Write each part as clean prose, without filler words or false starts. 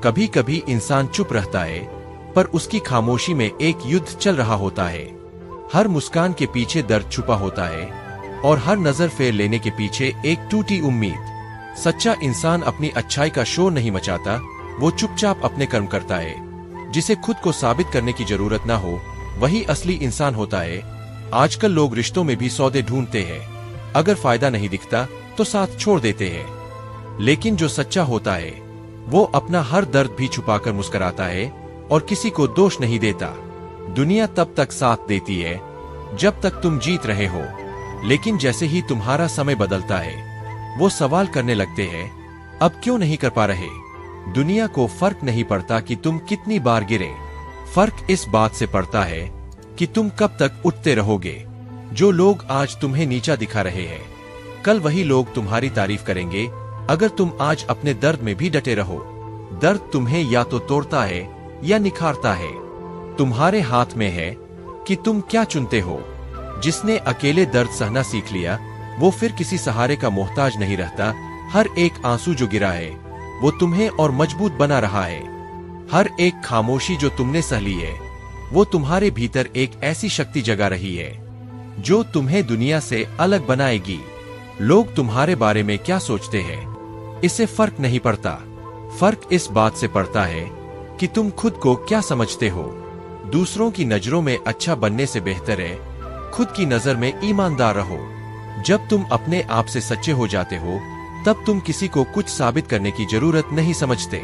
कभी कभी इंसान चुप रहता है, पर उसकी खामोशी में एक युद्ध चल रहा होता है। हर मुस्कान के पीछे दर्द छुपा होता है और हर नजर फेर लेने के पीछे एक टूटी उम्मीद। सच्चा इंसान अपनी अच्छाई का शोर नहीं मचाता, वो चुपचाप अपने कर्म करता है। जिसे खुद को साबित करने की जरूरत ना हो, वही असली इंसान होता है। आजकल लोग रिश्तों में भी सौदे ढूंढते हैं, अगर फायदा नहीं दिखता तो साथ छोड़ देते हैं। लेकिन जो सच्चा होता है वो अपना हर दर्द भी छुपाकर मुस्कुराता है और किसी को दोष नहीं देता। दुनिया तब तक साथ देती है जब तक तुम जीत रहे हो, लेकिन जैसे ही तुम्हारा समय बदलता है वो सवाल करने लगते हैं, अब क्यों नहीं कर पा रहे। दुनिया को फर्क नहीं पड़ता कि तुम कितनी बार गिरे, फर्क इस बात से पड़ता है कि तुम कब तक उठते रहोगे। जो लोग आज तुम्हें नीचा दिखा रहे हैं, कल वही लोग तुम्हारी तारीफ करेंगे अगर तुम आज अपने दर्द में भी डटे रहो। दर्द तुम्हें या तो तोड़ता है या निखारता है। तुम्हारे हाथ में है कि तुम क्या चुनते हो। जिसने अकेले दर्द सहना सीख लिया, वो फिर किसी सहारे का मोहताज नहीं रहता। हर एक आंसू जो गिरा है वो तुम्हें और मजबूत बना रहा है। हर एक खामोशी जो तुमने सह ली है, वो तुम्हारे भीतर एक ऐसी शक्ति जगा रही है जो तुम्हें दुनिया से अलग बनाएगी। लोग तुम्हारे बारे में क्या सोचते हैं, इससे फर्क नहीं पड़ता। फर्क इस बात से पड़ता है कि तुम खुद को क्या समझते हो। दूसरों की नजरों में अच्छा बनने से बेहतर है खुद की नजर में ईमानदार रहो। जब तुम अपने आप से सच्चे हो जाते हो, तब तुम किसी को कुछ साबित करने की जरूरत नहीं समझते।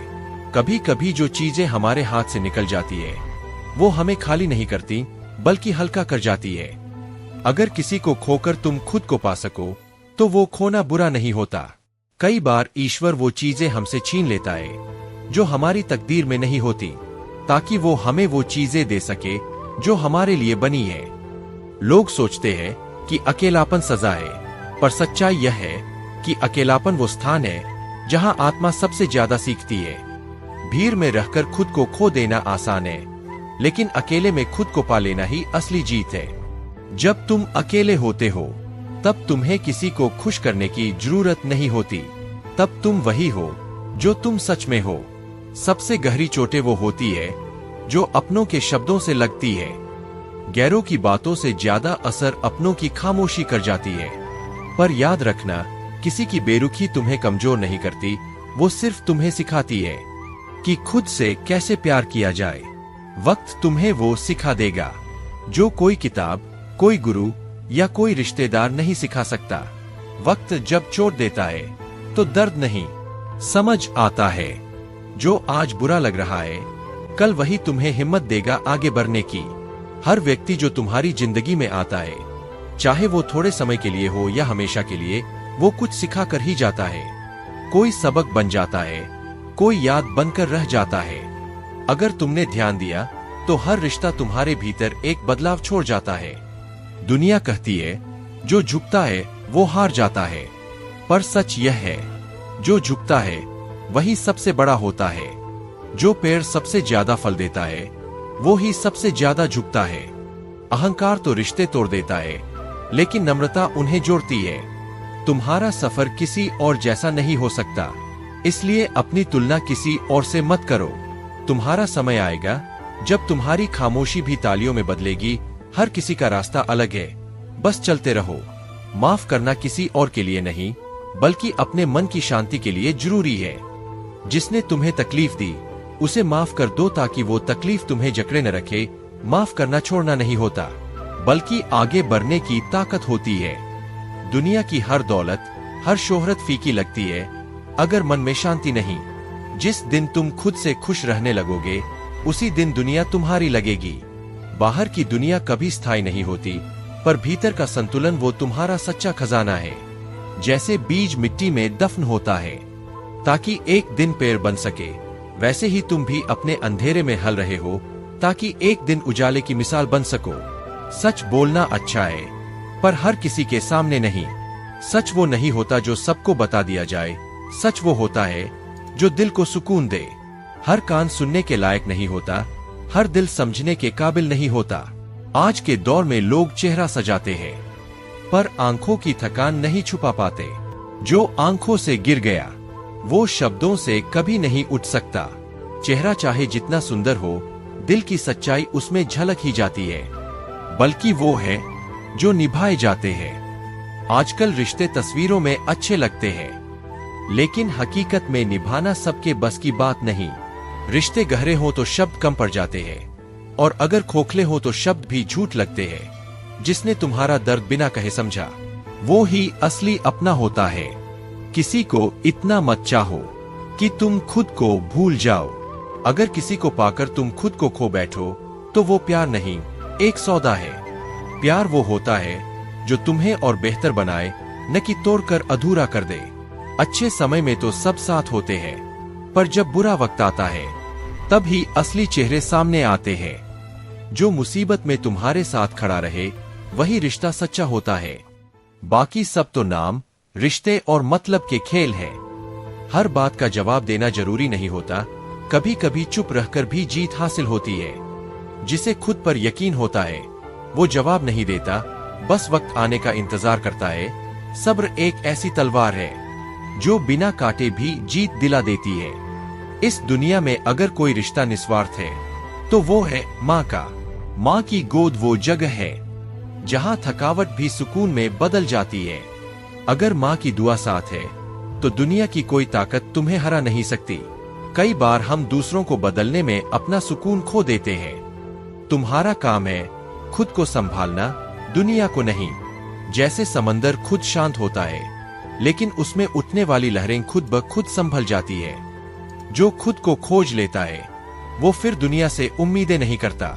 कभी कभी जो चीजें हमारे हाथ से निकल जाती है, वो हमें खाली नहीं करती बल्कि हल्का कर जाती है। अगर किसी को खोकर तुम खुद को पा सको, तो वो खोना बुरा नहीं होता। कई बार ईश्वर वो चीजें हमसे छीन लेता है जो हमारी तकदीर में नहीं होती, ताकि वो हमें वो चीजें दे सके जो हमारे लिए बनी है। लोग सोचते हैं कि अकेलापन सजा है, पर सच्चाई यह है कि अकेलापन वो स्थान है जहां आत्मा सबसे ज्यादा सीखती है। भीड़ में रहकर खुद को खो देना आसान है, लेकिन अकेले में खुद को पा लेना ही असली जीत है। जब तुम अकेले होते हो, तब तुम्हें किसी को खुश करने की जरूरत नहीं होती। तब तुम वही हो जो तुम सच में हो। सबसे गहरी चोटें वो होती है जो अपनों के शब्दों से लगती है। गैरों की बातों से ज्यादा असर अपनों की खामोशी कर जाती है। पर याद रखना, किसी की बेरुखी तुम्हें कमजोर नहीं करती, वो सिर्फ तुम्हें सिखाती है कि खुद से कैसे प्यार किया जाए। वक्त तुम्हें वो सिखा देगा जो कोई किताब, कोई गुरु या कोई रिश्तेदार नहीं सिखा सकता। वक्त जब चोट देता है तो दर्द नहीं, समझ आता है। जो आज बुरा लग रहा है, कल वही तुम्हें हिम्मत देगा आगे बढ़ने की। हर व्यक्ति जो तुम्हारी जिंदगी में आता है, चाहे वो थोड़े समय के लिए हो या हमेशा के लिए, वो कुछ सिखा कर ही जाता है। कोई सबक बन जाता है, कोई याद बनकर रह जाता है। अगर तुमने ध्यान दिया तो हर रिश्ता तुम्हारे भीतर एक बदलाव छोड़ जाता है। दुनिया कहती है जो झुकता है वो हार जाता है, पर सच यह है जो झुकता है वही सबसे बड़ा होता है। जो पेड़ सबसे ज्यादा फल देता है वो ही सबसे ज्यादा झुकता है। अहंकार तो रिश्ते तोड़ देता है, लेकिन नम्रता उन्हें जोड़ती है। तुम्हारा सफर किसी और जैसा नहीं हो सकता, इसलिए अपनी तुलना किसी और से मत करो। तुम्हारा समय आएगा जब तुम्हारी खामोशी भी तालियों में बदलेगी। हर किसी का रास्ता अलग है, बस चलते रहो। माफ करना किसी और के लिए नहीं, बल्कि अपने मन की शांति के लिए जरूरी है। जिसने तुम्हें तकलीफ दी, उसे माफ कर दो ताकि वो तकलीफ तुम्हें जकड़े न रखे। माफ करना छोड़ना नहीं होता, बल्कि आगे बढ़ने की ताकत होती है। दुनिया की हर दौलत, हर शोहरत फीकी लगती है अगर मन में शांति नहीं। जिस दिन तुम खुद से खुश रहने लगोगे, उसी दिन दुनिया तुम्हारी लगेगी। बाहर की दुनिया कभी स्थायी नहीं होती, पर भीतर का संतुलन वो तुम्हारा सच्चा खजाना है। जैसे बीज मिट्टी में दफन होता है ताकि एक दिन पेड़ बन सके, वैसे ही तुम भी अपने अंधेरे में हल रहे हो ताकि एक दिन उजाले की मिसाल बन सको। सच बोलना अच्छा है, पर हर किसी के सामने नहीं। सच वो नहीं होता जो सबको बता दिया जाए, सच वो होता है जो दिल को सुकून दे। हर कान सुनने के लायक नहीं होता, हर दिल समझने के काबिल नहीं होता। आज के दौर में लोग चेहरा सजाते हैं, पर आंखों की थकान नहीं छुपा पाते। जो आंखों से गिर गया, वो शब्दों से कभी नहीं उठ सकता। चेहरा चाहे जितना सुंदर हो, दिल की सच्चाई उसमें झलक ही जाती है। बल्कि वो है जो निभाए जाते हैं। आजकल रिश्ते तस्वीरों में अच्छे लगते हैं, लेकिन हकीकत में निभाना सबके बस की बात नहीं। रिश्ते गहरे हो तो शब्द कम पड़ जाते हैं, और अगर खोखले हो तो शब्द भी झूठ लगते हैं। जिसने तुम्हारा दर्द बिना कहे समझा, वो ही असली अपना होता है। किसी को इतना मत चाहो कि तुम खुद को भूल जाओ। अगर किसी को पाकर तुम खुद को खो बैठो, तो वो प्यार नहीं, एक सौदा है। प्यार वो होता है जो तुम्हें और बेहतर बनाए, न कि तोड़कर अधूरा कर दे। अच्छे समय में तो सब साथ होते हैं, पर जब बुरा वक्त आता है, तब ही असली चेहरे सामने आते हैं। जो मुसीबत में तुम्हारे साथ खड़ा रहे, वही रिश्ता सच्चा होता है। बाकी सब तो नाम, रिश्ते और मतलब के खेल है। हर बात का जवाब देना जरूरी नहीं होता। कभी कभी चुप रहकर भी जीत हासिल होती है। जिसे खुद पर यकीन होता है, वो जवाब नहीं देता, बस वक्त आने का इंतजार करता है। सब्र एक ऐसी तलवार है जो बिना काटे भी जीत दिला देती है। इस दुनिया में अगर कोई रिश्ता निस्वार्थ है, तो वो है माँ का। माँ की गोद वो जगह है जहाँ थकावट भी सुकून में बदल जाती है। अगर माँ की दुआ साथ है, तो दुनिया की कोई ताकत तुम्हें हरा नहीं सकती। कई बार हम दूसरों को बदलने में अपना सुकून खो देते हैं। तुम्हारा काम है खुद को संभालना, दुनिया को नहीं। जैसे समंदर खुद शांत होता है, लेकिन उसमें उठने वाली लहरें खुद ब खुद संभल जाती है। जो खुद को खोज लेता है, वो फिर दुनिया से उम्मीदें नहीं करता।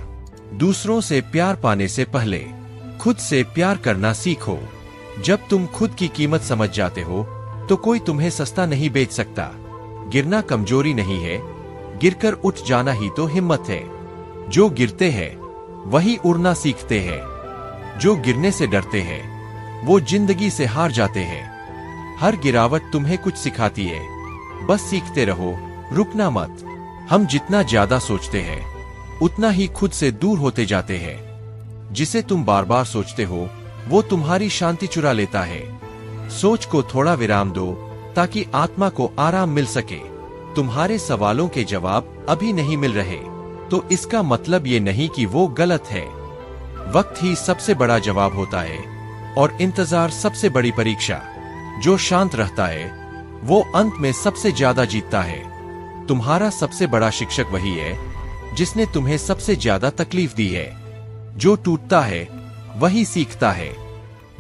दूसरों से प्यार पाने से पहले खुद से प्यार करना सीखो। जब तुम खुद की कीमत समझ जाते हो, तो कोई तुम्हें सस्ता नहीं बेच सकता। गिरना कमजोरी नहीं है, गिरकर उठ जाना ही तो हिम्मत है। जो गिरते हैं वही उड़ना सीखते हैं। जो गिरने से डरते हैं, वो जिंदगी से हार जाते हैं। हर गिरावट तुम्हें कुछ सिखाती है, बस सीखते रहो, रुकना मत। हम जितना ज्यादा सोचते हैं, उतना ही खुद से दूर होते जाते हैं। जिसे तुम बार बार सोचते हो, वो तुम्हारी शांति चुरा लेता है। सोच को थोड़ा विराम दो, ताकि आत्मा को आराम मिल सके। तुम्हारे सवालों के जवाब अभी नहीं मिल रहे, तो इसका मतलब ये नहीं कि वो गलत है। वक्त ही सबसे बड़ा जवाब होता है, और इंतजार सबसे बड़ी परीक्षा। जो शांत रहता है, वो अंत में सबसे ज्यादा जीतता है। तुम्हारा सबसे बड़ा शिक्षक वही है जिसने तुम्हें सबसे ज्यादा तकलीफ दी है। जो टूटता है वही सीखता है,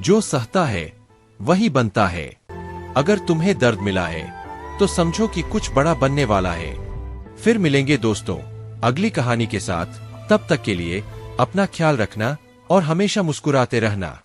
जो सहता है वही बनता है। अगर तुम्हें दर्द मिला है, तो समझो कि कुछ बड़ा बनने वाला है। फिर मिलेंगे दोस्तों अगली कहानी के साथ। तब तक के लिए अपना ख्याल रखना और हमेशा मुस्कुराते रहना।